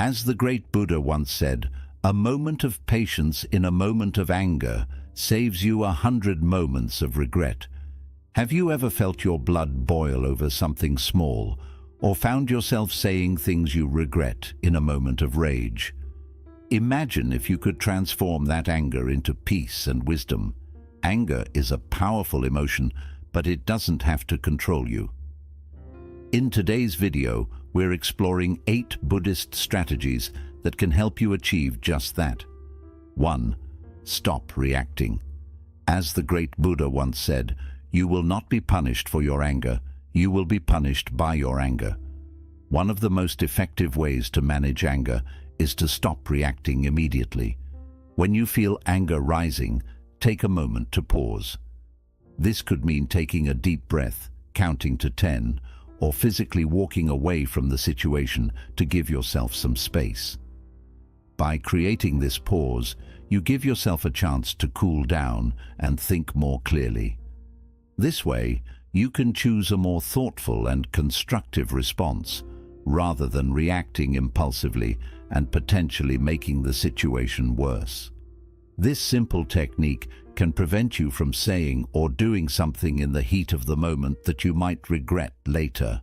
As the great Buddha once said, a moment of patience in a moment of anger saves you 100 moments of regret. Have you ever felt your blood boil over something small, or found yourself saying things you regret in a moment of rage? Imagine if you could transform that anger into peace and wisdom. Anger is a powerful emotion, but it doesn't have to control you. In today's video, we're exploring 8 Buddhist strategies that can help you achieve just that. 1. Stop reacting. As the great Buddha once said, you will not be punished for your anger, you will be punished by your anger. One of the most effective ways to manage anger is to stop reacting immediately. When you feel anger rising, take a moment to pause. This could mean taking a deep breath, counting to 10, or physically walking away from the situation to give yourself some space. By creating this pause, you give yourself a chance to cool down and think more clearly. This way, you can choose a more thoughtful and constructive response, rather than reacting impulsively and potentially making the situation worse. This simple technique can prevent you from saying or doing something in the heat of the moment that you might regret later.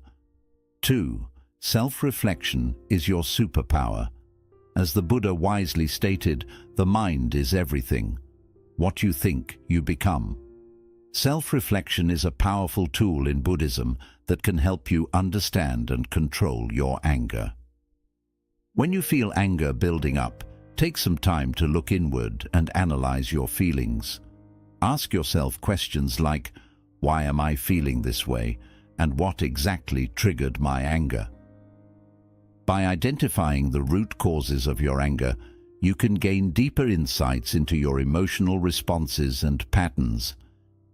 2. Self-reflection is your superpower. As the Buddha wisely stated, the mind is everything. What you think, you become. Self-reflection is a powerful tool in Buddhism that can help you understand and control your anger. When you feel anger building up, take some time to look inward and analyze your feelings. Ask yourself questions like, why am I feeling this way, and what exactly triggered my anger? By identifying the root causes of your anger, you can gain deeper insights into your emotional responses and patterns.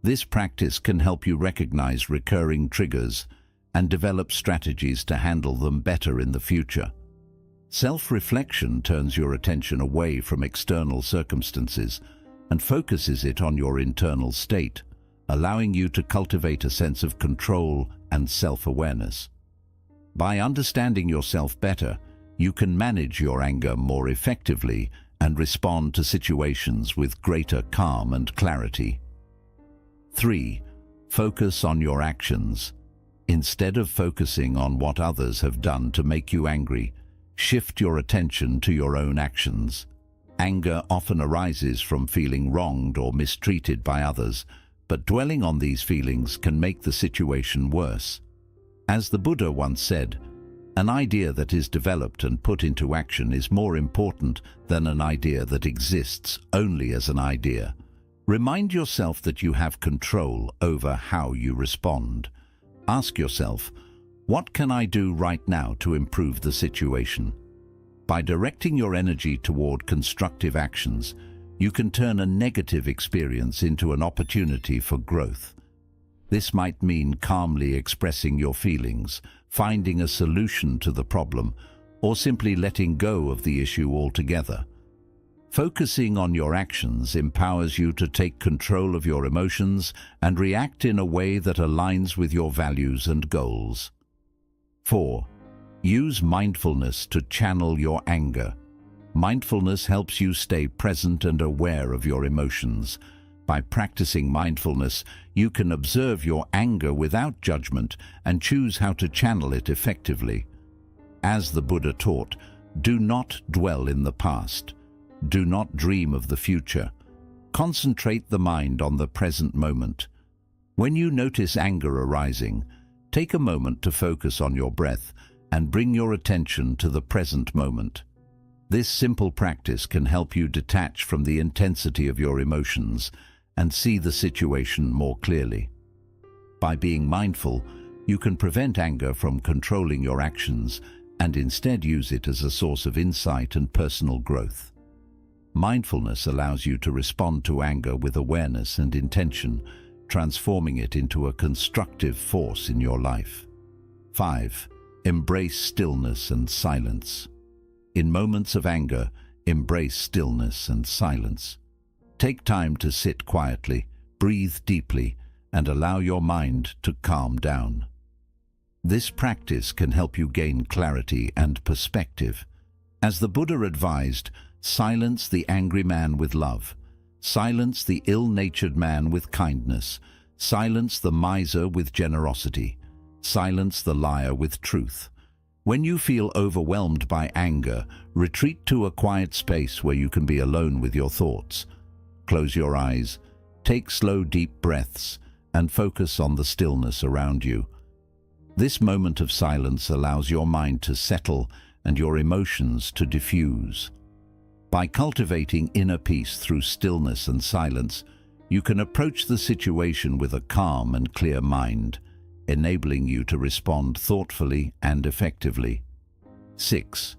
This practice can help you recognize recurring triggers and develop strategies to handle them better in the future. Self-reflection turns your attention away from external circumstances and focuses it on your internal state, allowing you to cultivate a sense of control and self-awareness. By understanding yourself better, you can manage your anger more effectively and respond to situations with greater calm and clarity. 3. Focus on your actions. Instead of focusing on what others have done to make you angry, shift your attention to your own actions. Anger often arises from feeling wronged or mistreated by others, but dwelling on these feelings can make the situation worse. As the Buddha once said, an idea that is developed and put into action is more important than an idea that exists only as an idea. Remind yourself that you have control over how you respond. Ask yourself, what can I do right now to improve the situation? By directing your energy toward constructive actions, you can turn a negative experience into an opportunity for growth. This might mean calmly expressing your feelings, finding a solution to the problem, or simply letting go of the issue altogether. Focusing on your actions empowers you to take control of your emotions and react in a way that aligns with your values and goals. 4. Use mindfulness to channel your anger. Mindfulness helps you stay present and aware of your emotions. By practicing mindfulness, you can observe your anger without judgment and choose how to channel it effectively. As the Buddha taught, do not dwell in the past. Do not dream of the future. Concentrate the mind on the present moment. When you notice anger arising, take a moment to focus on your breath and bring your attention to the present moment. This simple practice can help you detach from the intensity of your emotions and see the situation more clearly. By being mindful, you can prevent anger from controlling your actions and instead use it as a source of insight and personal growth. Mindfulness allows you to respond to anger with awareness and intention, transforming it into a constructive force in your life. 5. Embrace stillness and silence. In moments of anger, embrace stillness and silence. Take time to sit quietly, breathe deeply, and allow your mind to calm down. This practice can help you gain clarity and perspective. As the Buddha advised, silence the angry man with love. Silence the ill-natured man with kindness. Silence the miser with generosity. Silence the liar with truth. When you feel overwhelmed by anger, retreat to a quiet space where you can be alone with your thoughts. Close your eyes, take slow, deep breaths, and focus on the stillness around you. This moment of silence allows your mind to settle and your emotions to diffuse. By cultivating inner peace through stillness and silence, you can approach the situation with a calm and clear mind, enabling you to respond thoughtfully and effectively. 6.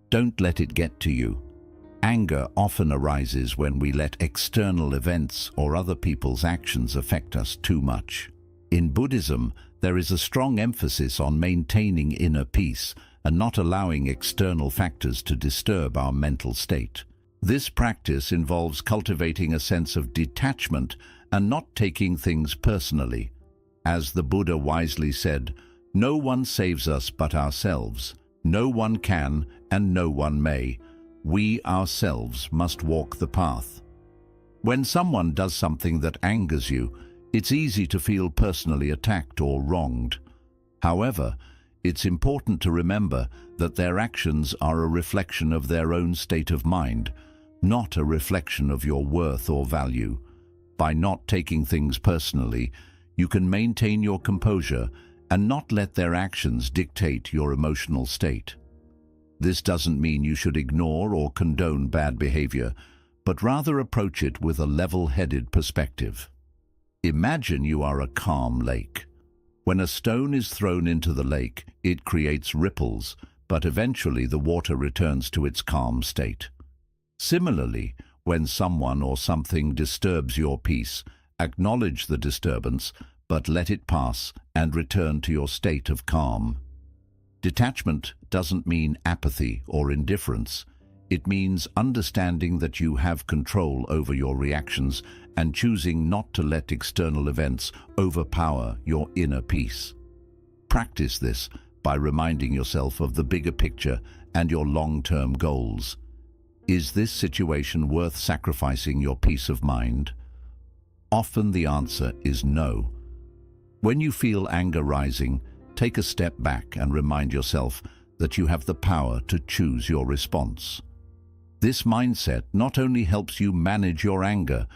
Don't let it get to you. Anger often arises when we let external events or other people's actions affect us too much. In Buddhism, there is a strong emphasis on maintaining inner peace and not allowing external factors to disturb our mental state. This practice involves cultivating a sense of detachment and not taking things personally. As the Buddha wisely said, "No one saves us but ourselves. No one can and no one may. We ourselves must walk the path." When someone does something that angers you, it's easy to feel personally attacked or wronged. However, it's important to remember that their actions are a reflection of their own state of mind, not a reflection of your worth or value. By not taking things personally, you can maintain your composure and not let their actions dictate your emotional state. This doesn't mean you should ignore or condone bad behavior, but rather approach it with a level-headed perspective. Imagine you are a calm lake. When a stone is thrown into the lake, it creates ripples, but eventually the water returns to its calm state. Similarly, when someone or something disturbs your peace, acknowledge the disturbance, but let it pass and return to your state of calm. Detachment doesn't mean apathy or indifference. It means understanding that you have control over your reactions and choosing not to let external events overpower your inner peace. Practice this by reminding yourself of the bigger picture and your long-term goals. Is this situation worth sacrificing your peace of mind? Often the answer is no. When you feel anger rising, take a step back and remind yourself that you have the power to choose your response. This mindset not only helps you manage your anger,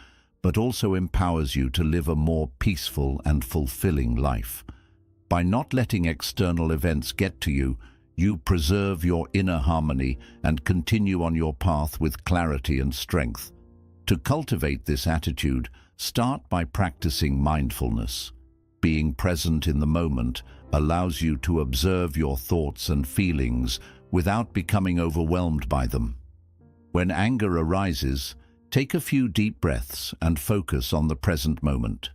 but also empowers you to live a more peaceful and fulfilling life. By not letting external events get to you, you preserve your inner harmony and continue on your path with clarity and strength. To cultivate this attitude, start by practicing mindfulness. Being present in the moment allows you to observe your thoughts and feelings without becoming overwhelmed by them. When anger arises, take a few deep breaths and focus on the present moment.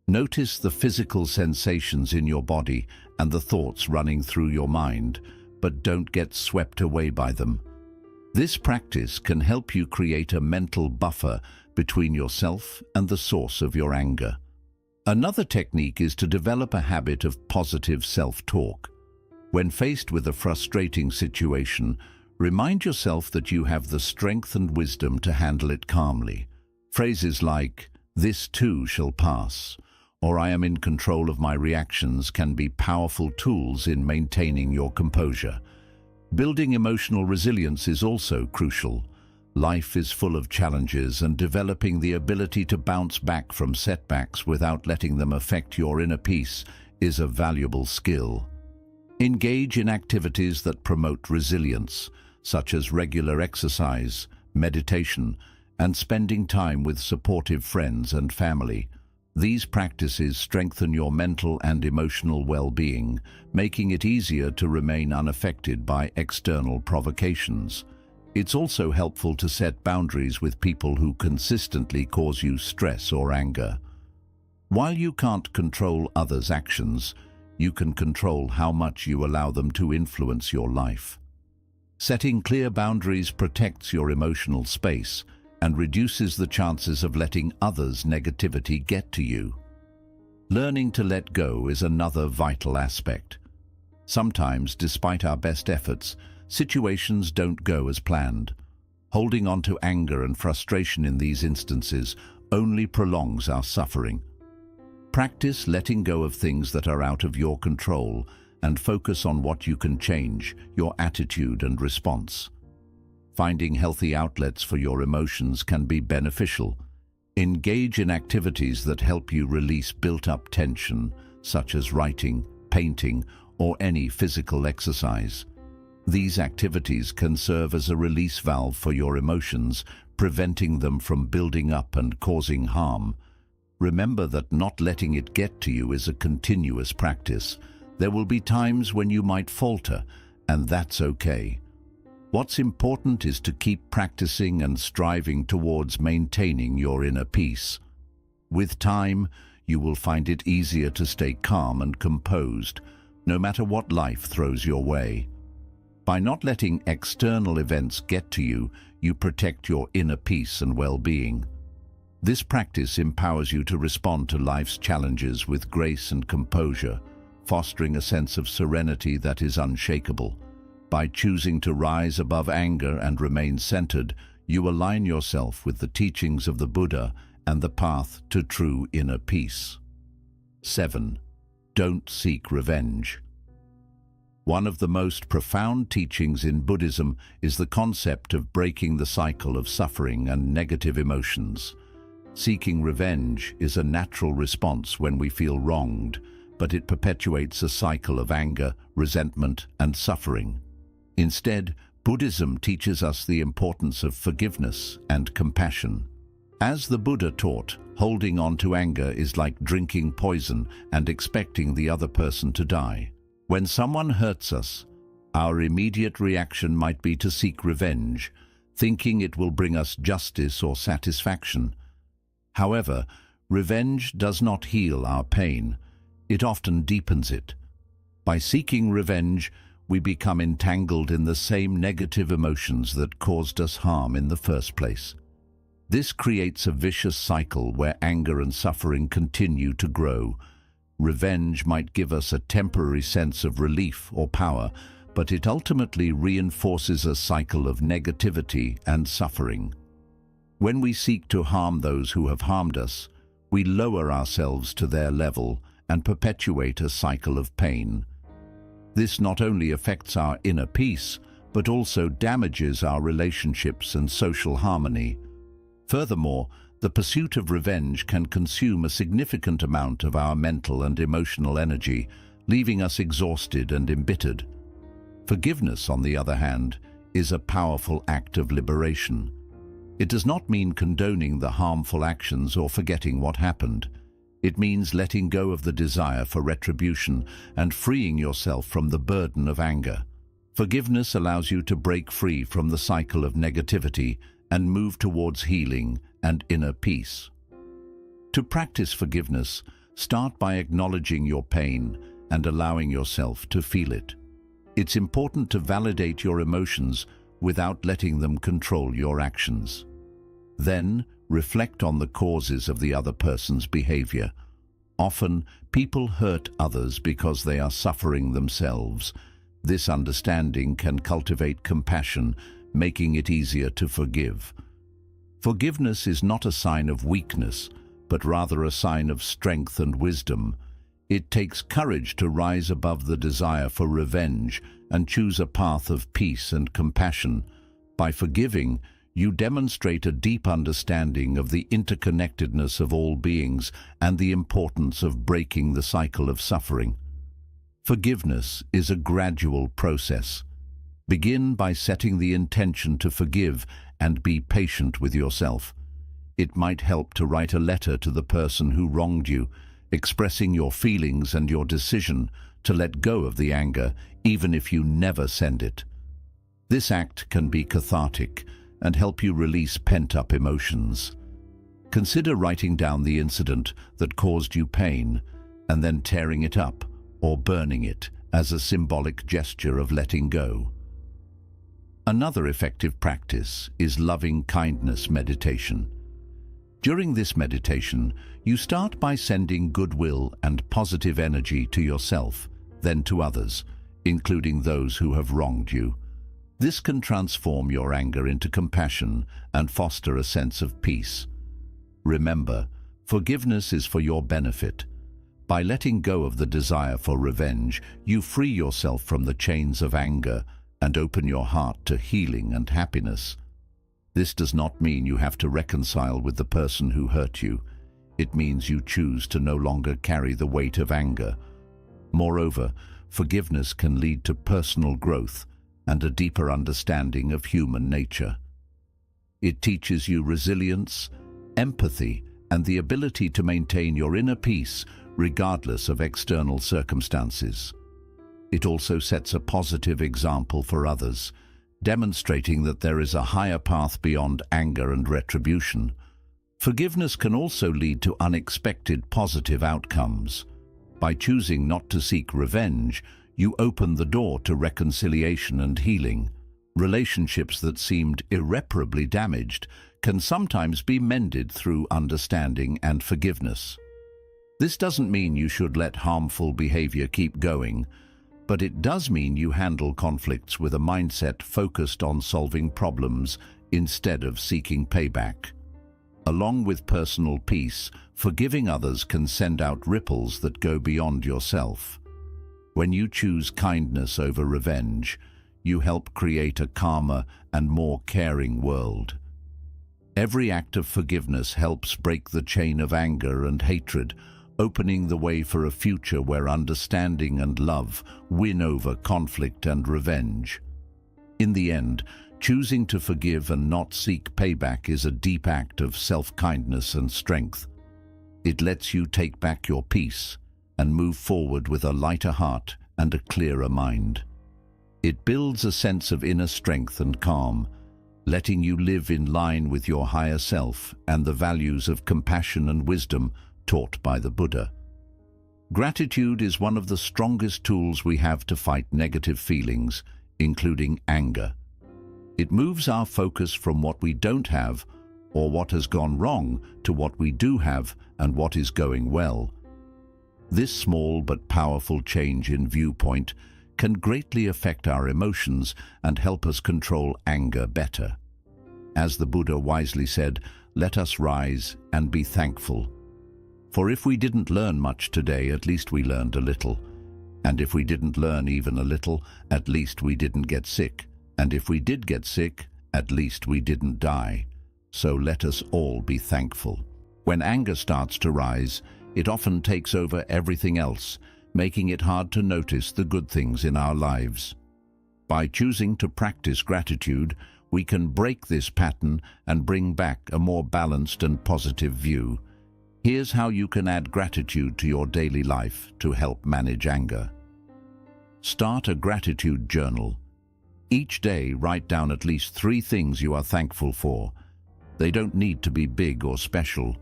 Notice the physical sensations in your body and the thoughts running through your mind, but don't get swept away by them. This practice can help you create a mental buffer between yourself and the source of your anger. Another technique is to develop a habit of positive self-talk. When faced with a frustrating situation, remind yourself that you have the strength and wisdom to handle it calmly. Phrases like, "This too shall pass," or "I am in control of my reactions" can be powerful tools in maintaining your composure. Building emotional resilience is also crucial. Life is full of challenges, and developing the ability to bounce back from setbacks without letting them affect your inner peace is a valuable skill. Engage in activities that promote resilience, such as regular exercise, meditation, and spending time with supportive friends and family. These practices strengthen your mental and emotional well-being, making it easier to remain unaffected by external provocations. It's also helpful to set boundaries with people who consistently cause you stress or anger. While you can't control others' actions, you can control how much you allow them to influence your life. Setting clear boundaries protects your emotional space and reduces the chances of letting others' negativity get to you. Learning to let go is another vital aspect. Sometimes, despite our best efforts, Situations don't go as planned. Holding on to anger and frustration in these instances only prolongs our suffering. Practice letting go of things that are out of your control and focus on what you can change, your attitude and response. Finding healthy outlets for your emotions can be beneficial. Engage in activities that help you release built-up tension, such as writing, painting, or any physical exercise. These activities can serve as a release valve for your emotions, preventing them from building up and causing harm. Remember that not letting it get to you is a continuous practice. There will be times when you might falter, and that's okay. What's important is to keep practicing and striving towards maintaining your inner peace. With time, you will find it easier to stay calm and composed, no matter what life throws your way. By not letting external events get to you, you protect your inner peace and well-being. This practice empowers you to respond to life's challenges with grace and composure, fostering a sense of serenity that is unshakable. By choosing to rise above anger and remain centered, you align yourself with the teachings of the Buddha and the path to true inner peace. 7. Don't seek revenge. One of the most profound teachings in Buddhism is the concept of breaking the cycle of suffering and negative emotions. Seeking revenge is a natural response when we feel wronged, but it perpetuates a cycle of anger, resentment, and suffering. Instead, Buddhism teaches us the importance of forgiveness and compassion. As the Buddha taught, holding on to anger is like drinking poison and expecting the other person to die. When someone hurts us, our immediate reaction might be to seek revenge, thinking it will bring us justice or satisfaction. However, revenge does not heal our pain. It often deepens it. By seeking revenge, we become entangled in the same negative emotions that caused us harm in the first place. This creates a vicious cycle where anger and suffering continue to grow. Revenge might give us a temporary sense of relief or power, but it ultimately reinforces a cycle of negativity and suffering. When we seek to harm those who have harmed us, we lower ourselves to their level and perpetuate a cycle of pain. This not only affects our inner peace, but also damages our relationships and social harmony. Furthermore, the pursuit of revenge can consume a significant amount of our mental and emotional energy, leaving us exhausted and embittered. Forgiveness, on the other hand, is a powerful act of liberation. It does not mean condoning the harmful actions or forgetting what happened. It means letting go of the desire for retribution and freeing yourself from the burden of anger. Forgiveness allows you to break free from the cycle of negativity and move towards healing and inner peace. To practice forgiveness, start by acknowledging your pain and allowing yourself to feel it. It's important to validate your emotions without letting them control your actions. Then, reflect on the causes of the other person's behavior. Often, people hurt others because they are suffering themselves. This understanding can cultivate compassion, making it easier to forgive. Forgiveness is not a sign of weakness, but rather a sign of strength and wisdom. It takes courage to rise above the desire for revenge and choose a path of peace and compassion. By forgiving, you demonstrate a deep understanding of the interconnectedness of all beings and the importance of breaking the cycle of suffering. Forgiveness is a gradual process. Begin by setting the intention to forgive and be patient with yourself. It might help to write a letter to the person who wronged you, expressing your feelings and your decision to let go of the anger, even if you never send it. This act can be cathartic and help you release pent-up emotions. Consider writing down the incident that caused you pain and then tearing it up or burning it as a symbolic gesture of letting go. Another effective practice is loving kindness meditation. During this meditation, you start by sending goodwill and positive energy to yourself, then to others, including those who have wronged you. This can transform your anger into compassion and foster a sense of peace. Remember, forgiveness is for your benefit. By letting go of the desire for revenge, you free yourself from the chains of anger and open your heart to healing and happiness. This does not mean you have to reconcile with the person who hurt you. It means you choose to no longer carry the weight of anger. Moreover, forgiveness can lead to personal growth and a deeper understanding of human nature. It teaches you resilience, empathy, and the ability to maintain your inner peace regardless of external circumstances. It also sets a positive example for others, demonstrating that there is a higher path beyond anger and retribution. Forgiveness can also lead to unexpected positive outcomes. By choosing not to seek revenge, you open the door to reconciliation and healing. Relationships that seemed irreparably damaged can sometimes be mended through understanding and forgiveness. This doesn't mean you should let harmful behavior keep going, but it does mean you handle conflicts with a mindset focused on solving problems instead of seeking payback. Along with personal peace, forgiving others can send out ripples that go beyond yourself. When you choose kindness over revenge, you help create a calmer and more caring world. Every act of forgiveness helps break the chain of anger and hatred, opening the way for a future where understanding and love win over conflict and revenge. In the end, choosing to forgive and not seek payback is a deep act of self-kindness and strength. It lets you take back your peace and move forward with a lighter heart and a clearer mind. It builds a sense of inner strength and calm, letting you live in line with your higher self and the values of compassion and wisdom taught by the Buddha. Gratitude is one of the strongest tools we have to fight negative feelings, including anger. It moves our focus from what we don't have or what has gone wrong to what we do have and what is going well. This small but powerful change in viewpoint can greatly affect our emotions and help us control anger better. As the Buddha wisely said, "Let us rise and be thankful." For if we didn't learn much today, at least we learned a little. And if we didn't learn even a little, at least we didn't get sick. And if we did get sick, at least we didn't die. So let us all be thankful. When anger starts to rise, it often takes over everything else, making it hard to notice the good things in our lives. By choosing to practice gratitude, we can break this pattern and bring back a more balanced and positive view. Here's how you can add gratitude to your daily life to help manage anger. Start a gratitude journal. Each day, write down at least 3 things you are thankful for. They don't need to be big or special.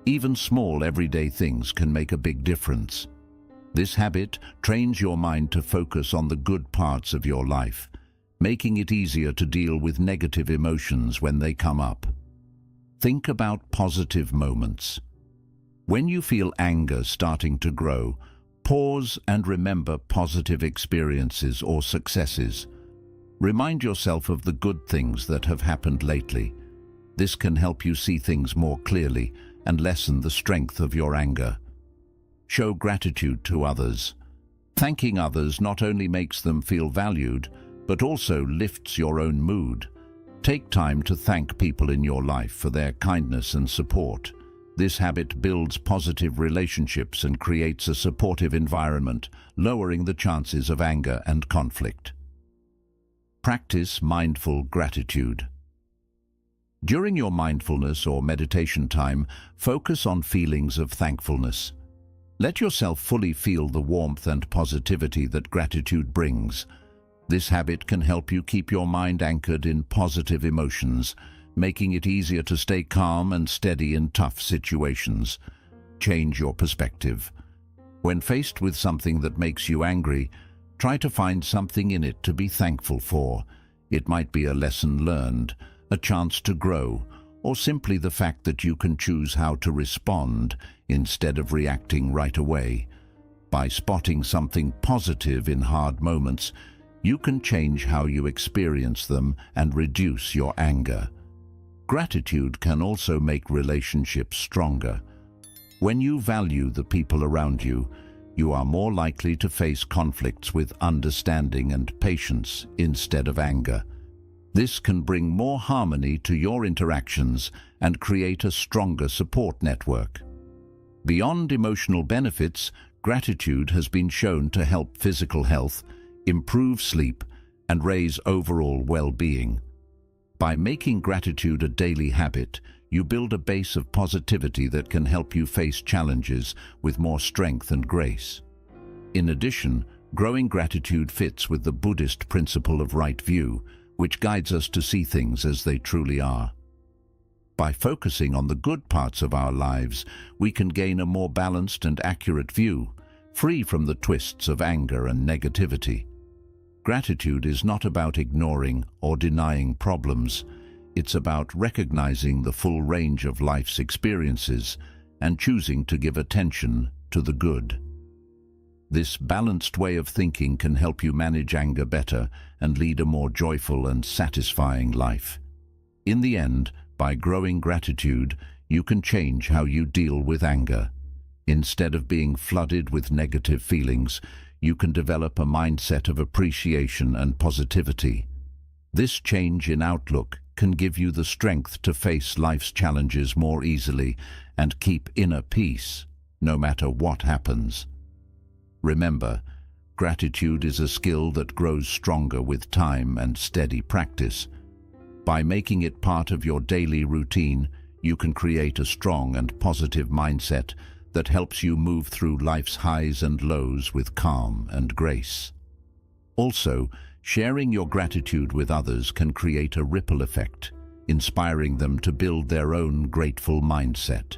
Even small everyday things can make a big difference. This habit trains your mind to focus on the good parts of your life, making it easier to deal with negative emotions when they come up. Think about positive moments. When you feel anger starting to grow, pause and remember positive experiences or successes. Remind yourself of the good things that have happened lately. This can help you see things more clearly and lessen the strength of your anger. Show gratitude to others. Thanking others not only makes them feel valued, but also lifts your own mood. Take time to thank people in your life for their kindness and support. This habit builds positive relationships and creates a supportive environment, lowering the chances of anger and conflict. Practice mindful gratitude. During your mindfulness or meditation time, focus on feelings of thankfulness. Let yourself fully feel the warmth and positivity that gratitude brings. This habit can help you keep your mind anchored in positive emotions, making it easier to stay calm and steady in tough situations. Change your perspective. When faced with something that makes you angry, try to find something in it to be thankful for. It might be a lesson learned, a chance to grow, or simply the fact that you can choose how to respond instead of reacting right away. By spotting something positive in hard moments, you can change how you experience them and reduce your anger. Gratitude can also make relationships stronger. When you value the people around you, you are more likely to face conflicts with understanding and patience instead of anger. This can bring more harmony to your interactions and create a stronger support network. Beyond emotional benefits, gratitude has been shown to help physical health, improve sleep, and raise overall well-being. By making gratitude a daily habit, you build a base of positivity that can help you face challenges with more strength and grace. In addition, growing gratitude fits with the Buddhist principle of right view, which guides us to see things as they truly are. By focusing on the good parts of our lives, we can gain a more balanced and accurate view, free from the twists of anger and negativity. Gratitude is not about ignoring or denying problems. It's about recognizing the full range of life's experiences and choosing to give attention to the good. This balanced way of thinking can help you manage anger better and lead a more joyful and satisfying life. In the end, by growing gratitude, you can change how you deal with anger. Instead of being flooded with negative feelings, you can develop a mindset of appreciation and positivity. This change in outlook can give you the strength to face life's challenges more easily and keep inner peace, no matter what happens. Remember, gratitude is a skill that grows stronger with time and steady practice. By making it part of your daily routine, you can create a strong and positive mindset that helps you move through life's highs and lows with calm and grace. Also, sharing your gratitude with others can create a ripple effect, inspiring them to build their own grateful mindset.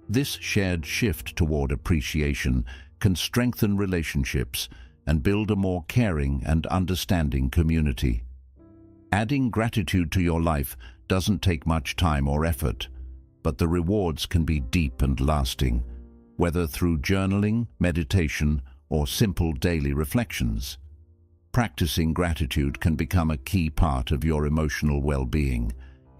This shared shift toward appreciation can strengthen relationships and build a more caring and understanding community. Adding gratitude to your life doesn't take much time or effort, but the rewards can be deep and lasting, whether through journaling, meditation, or simple daily reflections. Practicing gratitude can become a key part of your emotional well-being,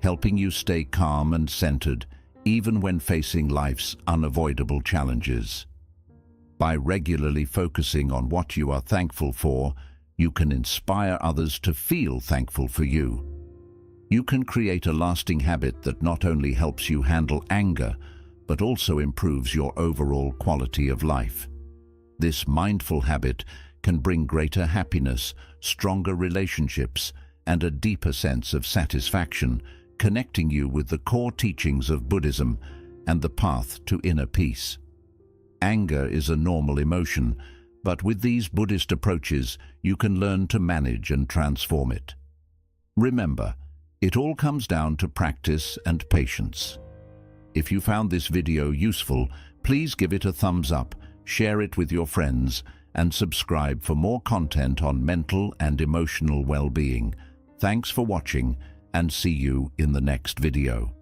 helping you stay calm and centered even when facing life's unavoidable challenges. By regularly focusing on what you are thankful for, you can inspire others to feel thankful for you. You can create a lasting habit that not only helps you handle anger, but also improves your overall quality of life. This mindful habit can bring greater happiness, stronger relationships, and a deeper sense of satisfaction, connecting you with the core teachings of Buddhism and the path to inner peace. Anger is a normal emotion, but with these Buddhist approaches, you can learn to manage and transform it. Remember, it all comes down to practice and patience. If you found this video useful, please give it a thumbs up, share it with your friends, and subscribe for more content on mental and emotional well-being. Thanks for watching, and see you in the next video.